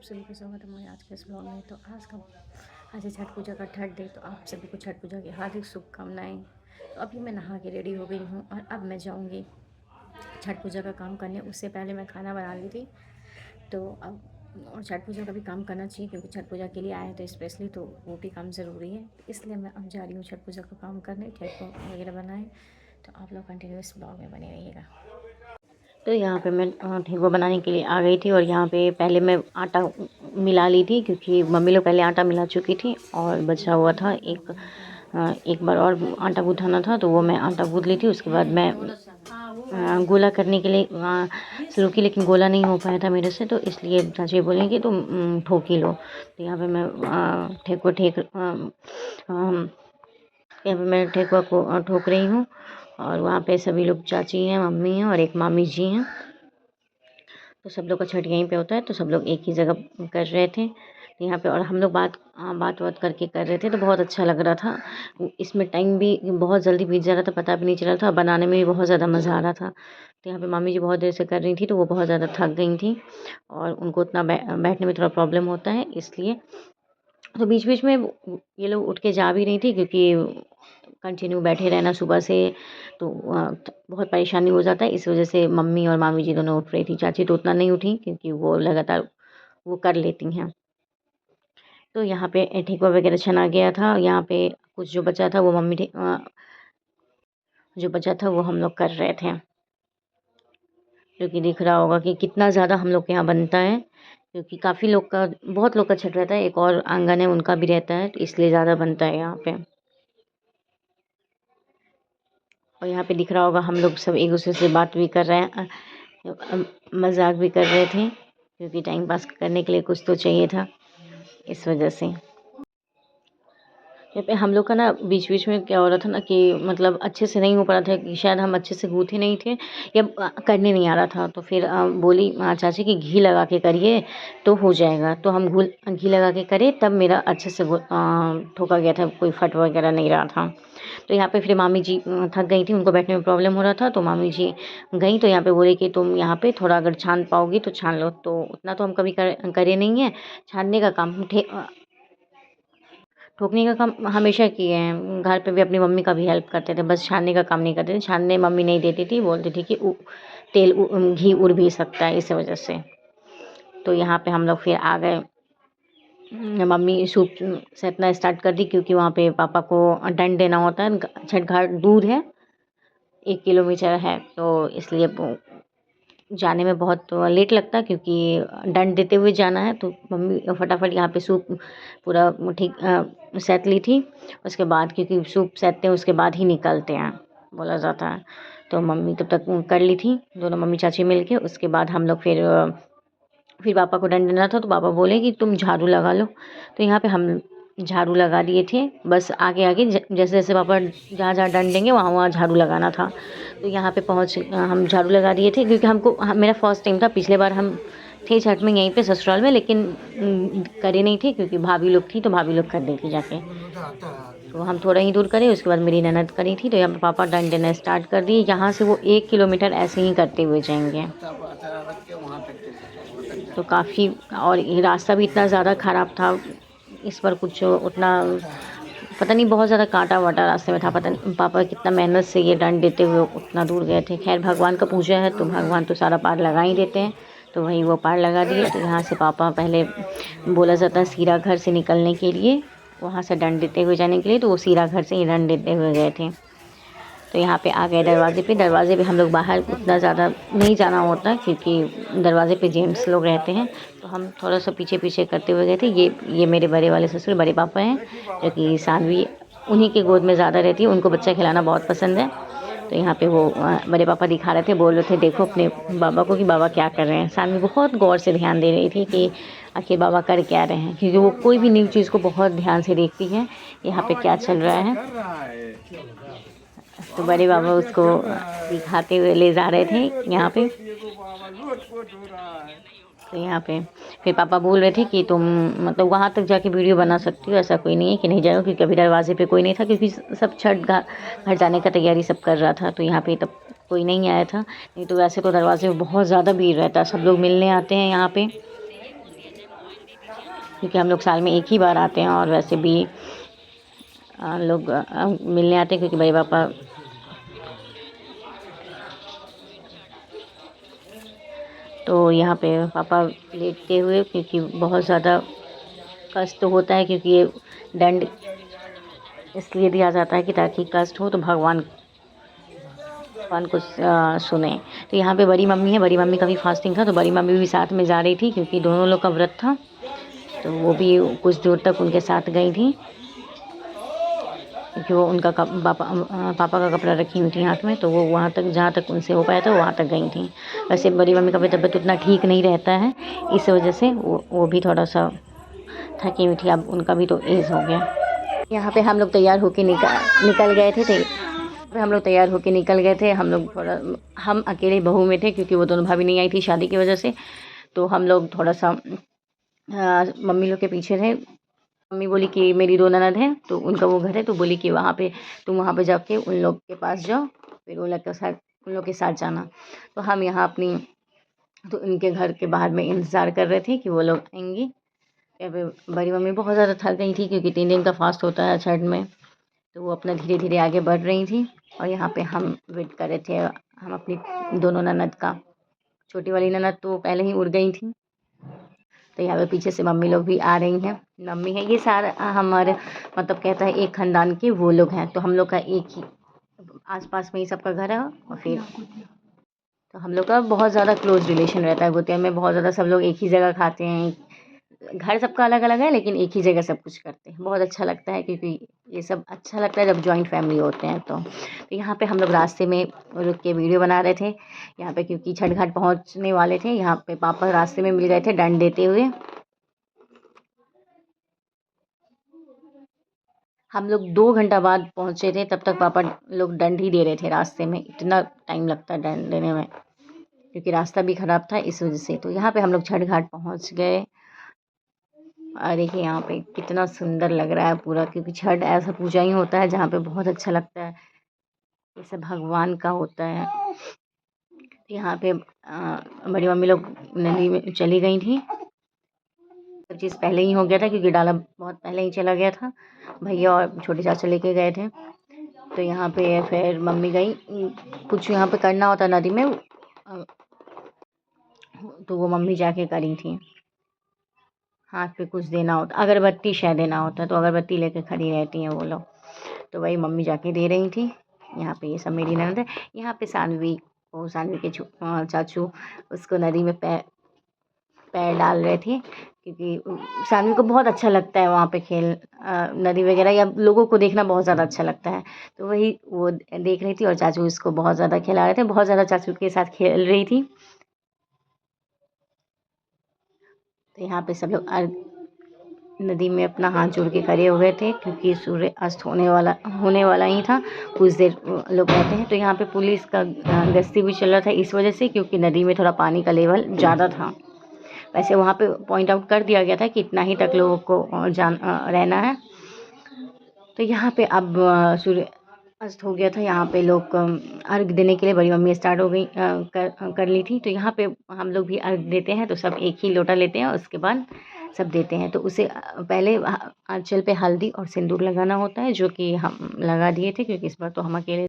आप सभी को स्वागत है हमारे आज के इस ब्लॉग में। तो आज है छठ पूजा का थर्ड डे। तो आप सभी को छठ पूजा की हार्दिक शुभकामनाएं। तो अभी मैं नहा के रेडी हो गई हूँ और अब मैं जाऊँगी छठ पूजा का काम करने। उससे पहले मैं खाना बना ली थी। तो अब और छठ पूजा का भी काम करना चाहिए क्योंकि छठ पूजा के लिए आए हैं तो स्पेशली तो वो भी काम ज़रूरी है। तो इसलिए मैं अब जा रही हूँ छठ पूजा का काम करने, ठेकुआ वगैरह बनाए। तो आप लोग कंटिन्यूस ब्लॉग में बने रहिएगा। तो यहाँ पे मैं ठेकुआ बनाने के लिए आ गई थी और यहाँ पे पहले मैं आटा मिला ली थी क्योंकि मम्मी लोग पहले आटा मिला चुकी थी और बचा हुआ था एक बार और आटा गूँथाना था, तो वो मैं आटा गूँथ ली थी। उसके बाद मैं गोला करने के लिए शुरू की, लेकिन गोला नहीं हो पाया था मेरे से, तो इसलिए चाची बोलें कि तुम ठोक ही लो। तो यहाँ पे मैं ठेकुआ को ठोक रही हूँ और वहाँ पे सभी लोग, चाची हैं, मम्मी हैं और एक मामी जी हैं। तो सब लोग का छठ यहीं पे होता है, तो सब लोग एक ही जगह कर रहे थे। तो यहाँ पे और हम लोग बात करके कर रहे थे, तो बहुत अच्छा लग रहा था। इसमें टाइम भी बहुत जल्दी बीत जा रहा था, पता भी नहीं चल रहा था। बनाने में भी बहुत ज़्यादा मज़ा आ रहा था। तो यहाँ पे मामी जी बहुत देर से कर रही थी, तो वो बहुत ज़्यादा थक गई थी और उनको उतना बैठने में थोड़ा प्रॉब्लम होता है, इसलिए। तो बीच बीच में ये लोग उठ के जा भी रही थी क्योंकि कंटिन्यू बैठे रहना सुबह से तो बहुत परेशानी हो जाता है। इस वजह से मम्मी और मामी जी दोनों उठ रही थी। चाची तो उतना नहीं उठी क्योंकि वो लगातार वो कर लेती हैं। तो यहाँ पे ठेकुआ वगैरह छना गया था। यहाँ पे कुछ जो बचा था वो जो बचा था वो हम लोग कर रहे थे, क्योंकि दिख रहा होगा कि कितना ज़्यादा हम लोग के यहाँ बनता है, क्योंकि बहुत लोग का छठ रहता है। एक और आंगन है, उनका भी रहता है, तो इसलिए ज़्यादा बनता है यहाँ पे। और यहाँ पे दिख रहा होगा हम लोग सब एक दूसरे से बात भी कर रहे हैं, मजाक भी कर रहे थे, क्योंकि टाइम पास करने के लिए कुछ तो चाहिए था, इस वजह से। यहाँ पे हम लोग का ना बीच बीच में क्या हो रहा था ना कि मतलब अच्छे से नहीं हो पा रहा था कि शायद हम अच्छे से गूँथे नहीं थे या करने नहीं आ रहा था। तो फिर बोली चाची कि घी लगा के करिए तो हो जाएगा। तो हम घी लगा के करे, तब मेरा अच्छे से ठोका गया था, कोई फट वगैरह नहीं रहा था। तो यहाँ पे फिर मामी जी थक गई थी, उनको बैठने में प्रॉब्लम हो रहा था, तो मामी जी गई। तो यहाँ पे बोले कि तुम यहाँ पे थोड़ा अगर छान पाओगी तो छान लो। तो उतना तो हम कभी करे नहीं है। छानने का काम ठोकने का काम हमेशा किए हैं। घर पे भी अपनी मम्मी का भी हेल्प करते थे, बस छानने का काम नहीं करते थे। छानने मम्मी नहीं देती थी, बोलती थी कि घी उड़ भी सकता है, इस वजह से। तो यहाँ पे हम लोग फिर आ गए। मम्मी सूप सेकना स्टार्ट कर दी क्योंकि वहाँ पे पापा को दंड देना होता है। छठ घाट दूर है, 1 किलोमीटर है, तो इसलिए जाने में बहुत लेट लगता है क्योंकि दंड देते हुए जाना है। तो मम्मी फटाफट यहाँ पे सूप पूरा ठीक सेट ली थी। उसके बाद, क्योंकि सूप सेटते हैं उसके बाद ही निकलते हैं, बोला जाता है, तो मम्मी तब तक कर ली थी, दोनों मम्मी चाची मिल के। उसके बाद हम लोग फिर पापा को दंड देना था, तो पापा बोले कि तुम झाड़ू लगा लो। तो यहाँ पे हम झाड़ू लगा दिए थे, बस आगे आगे जैसे जैसे पापा जहाँ जहाँ दंड देंगे वहाँ वहाँ झाड़ू लगाना था। तो यहाँ पे हम झाड़ू लगा दिए थे क्योंकि मेरा फर्स्ट टाइम था। पिछले बार हम थे छठ में यहीं पे ससुराल में, लेकिन करे नहीं थे क्योंकि भाभी लोग थी, तो भाभी लोग कर दी थी जाके। तो हम थोड़ा ही दूर करे, उसके बाद मेरी ननद करी थी। तो यहाँ पे पापा दंड देना स्टार्ट कर दिए। यहाँ से वो 1 किलोमीटर ऐसे ही करते हुए जाएंगे। तो काफ़ी, और ये रास्ता भी इतना ज़्यादा ख़राब था, इस पर कुछ उतना पता नहीं, बहुत ज़्यादा कांटा वाटा रास्ते में था। पता नहीं पापा कितना मेहनत से ये दंड देते हुए उतना दूर गए थे। खैर, भगवान का पूजा है तो भगवान तो सारा पार लगा ही देते हैं, तो वही वो पार लगा दिए। तो यहाँ से पापा पहले, बोला जाता है सीरा घर से निकलने के लिए, वहाँ से दंड देते हुए जाने के लिए, तो वो सीरा घर से ही दंड देते हुए गए थे। तो यहाँ पे आ गए दरवाजे पे हम लोग बाहर उतना ज़्यादा नहीं जाना होता क्योंकि दरवाजे पे जेंट्स लोग रहते हैं, तो हम थोड़ा सा पीछे पीछे करते हुए गए थे। ये मेरे बड़े वाले ससुर, बड़े पापा हैं, जो कि सानवी उन्हीं के गोद में ज़्यादा रहती है, उनको बच्चा खिलाना बहुत पसंद है। तो यहाँ पे वो बड़े पापा दिखा रहे थे, बोल रहे थे देखो अपने बाबा को कि बाबा क्या कर रहे हैं। सानवी बहुत गौर से ध्यान दे रही थी कि आखिर बाबा कर क्या रहे हैं, क्योंकि वो कोई भी न्यू चीज़ को बहुत ध्यान से देखती है, यहाँ पे क्या चल रहा है। तो बड़े बाबा उसको दिखाते हुए ले जा रहे थे यहाँ पे। तो यहाँ पे फिर पापा बोल रहे थे कि तुम मतलब वहाँ तक जाके वीडियो बना सकती हो, ऐसा कोई नहीं है कि नहीं जाओ, क्योंकि अभी दरवाजे पे कोई नहीं था, क्योंकि सब छठ घर जाने का तैयारी सब कर रहा था। तो यहाँ पे तब कोई नहीं आया था, नहीं तो वैसे तो दरवाजे में बहुत ज़्यादा भीड़ रहता है, सब लोग मिलने आते हैं यहाँ पे। क्योंकि हम लोग साल में एक ही बार आते हैं, और वैसे भी लोग मिलने आते हैं, क्योंकि बड़े पापा तो यहाँ पे पापा लेटे हुए, क्योंकि बहुत ज़्यादा कष्ट तो होता है, क्योंकि ये दंड इसलिए दिया जाता है कि ताकि कष्ट हो तो भगवान को सुने। तो यहाँ पे बड़ी मम्मी है, बड़ी मम्मी का भी फास्टिंग था, तो बड़ी मम्मी भी साथ में जा रही थी, क्योंकि दोनों लोग का व्रत था। तो वो भी कुछ दूर तक उनके साथ गई थी, क्योंकि वो उनका पापा का कपड़ा रखी हुई थी हाथ में, तो वो वहाँ तक, जहाँ तक उनसे हो पाया था वहाँ तक गई थी। वैसे बड़ी मम्मी का भी तबीयत उतना ठीक नहीं रहता है, इस वजह से वो भी थोड़ा सा थकी हुई थी। अब उनका भी तो एज हो गया। यहाँ पे हम लोग तैयार होके निकल गए थे। हम लोग तैयार होके निकल गए थे। हम अकेले बहू में थे, क्योंकि वो दोनों भाभी नहीं आई थी शादी की वजह से। तो हम लोग थोड़ा सा मम्मी लोग के पीछे थे। मम्मी बोली कि मेरी 2 ननद हैं, तो उनका वो घर है, तो बोली कि तुम वहाँ पे जाके उन लोग के पास जाओ, फिर उन लोग के साथ जाना। तो हम यहाँ तो उनके घर के बाहर में इंतज़ार कर रहे थे कि वो लोग आएंगी। बड़ी मम्मी बहुत ज़्यादा थक गई थी, क्योंकि 3 दिन का फास्ट होता है छठ में। तो वो अपना धीरे धीरे आगे बढ़ रही थी, और यहाँ पे हम वेट कर रहे थे, हम अपनी दोनों ननद का। छोटी वाली ननद तो पहले ही उड़ गई थी। तो यहाँ पे पीछे से मम्मी लोग भी आ रही हैं। मम्मी है, ये सारा हमारे मतलब कहता है एक ख़ानदान के वो लोग हैं। तो हम लोग का एक ही आसपास में ही सबका घर है। और फिर तो हम लोग का बहुत ज़्यादा क्लोज रिलेशन रहता है। गोतिया में बहुत ज़्यादा सब लोग एक ही जगह खाते हैं। घर सबका अलग अलग है, लेकिन एक ही जगह सब कुछ करते हैं। बहुत अच्छा लगता है, क्योंकि ये सब अच्छा लगता है जब जॉइंट फैमिली होते हैं। तो यहाँ पे हम लोग रास्ते में रुक के वीडियो बना रहे थे यहाँ पे, क्योंकि छठ घाट पहुँचने वाले थे। यहाँ पे पापा रास्ते में मिल गए थे दंड देते हुए। हम लोग 2 घंटा बाद पहुँचे थे, तब तक पापा लोग दंड ही दे रहे थे रास्ते में। इतना टाइम लगता है दंड देने में, क्योंकि रास्ता भी ख़राब था, इस वजह से। तो यहाँ पे हम लोग छठ घाट पहुँच गए। और देखिए यहाँ पे कितना सुंदर लग रहा है पूरा, क्योंकि छठ ऐसा पूजा ही होता है जहाँ पे बहुत अच्छा लगता है। ये सब भगवान का होता है। यहाँ पे बड़ी मम्मी लोग नदी में चली गई थी। सब चीज़ पहले ही हो गया था, क्योंकि डाला बहुत पहले ही चला गया था। भैया और छोटे चाचा लेके गए थे। तो यहाँ पे फिर मम्मी गई, कुछ यहाँ पे करना होता नदी में, तो वो मम्मी जाके करी थी। हाथ पे कुछ देना होता, अगरबत्ती शायद देना होता, तो अगरबत्ती लेके खड़ी रहती हैं वो लोग। तो वही मम्मी जाके दे रही थी। यहाँ पे ये सब मेरी ननद है। यहाँ पे सानवी के चाचू उसको नदी में पैर डाल रहे थे, क्योंकि सानवी को बहुत अच्छा लगता है वहाँ पे नदी वगैरह या लोगों को देखना बहुत ज़्यादा अच्छा लगता है। तो वही वो देख रही थी, और चाचू इसको बहुत ज़्यादा खिला रहे थे, बहुत ज़्यादा चाचू के साथ खेल रही थी। तो यहाँ पे सब लोग नदी में अपना हाथ जोड़ के खड़े हुए थे, क्योंकि सूर्य अस्त होने वाला ही था। कुछ देर लोग रहते हैं। तो यहाँ पे पुलिस का गश्ती भी चल रहा था, इस वजह से, क्योंकि नदी में थोड़ा पानी का लेवल ज़्यादा था। वैसे वहाँ पे पॉइंट आउट कर दिया गया था कि इतना ही तक लोगों को रहना है। तो यहाँ पे अब सूर्य अस्त हो गया था। यहाँ पे लोग अर्घ देने के लिए बड़ी मम्मी स्टार्ट हो गई कर ली थी। तो यहाँ पे हम लोग भी अर्घ देते हैं, तो सब एक ही लोटा लेते हैं, उसके बाद सब देते हैं। तो उसे पहले आंचल पे हल्दी और सिंदूर लगाना होता है, जो कि हम लगा दिए थे, क्योंकि इस बार तो हम अकेले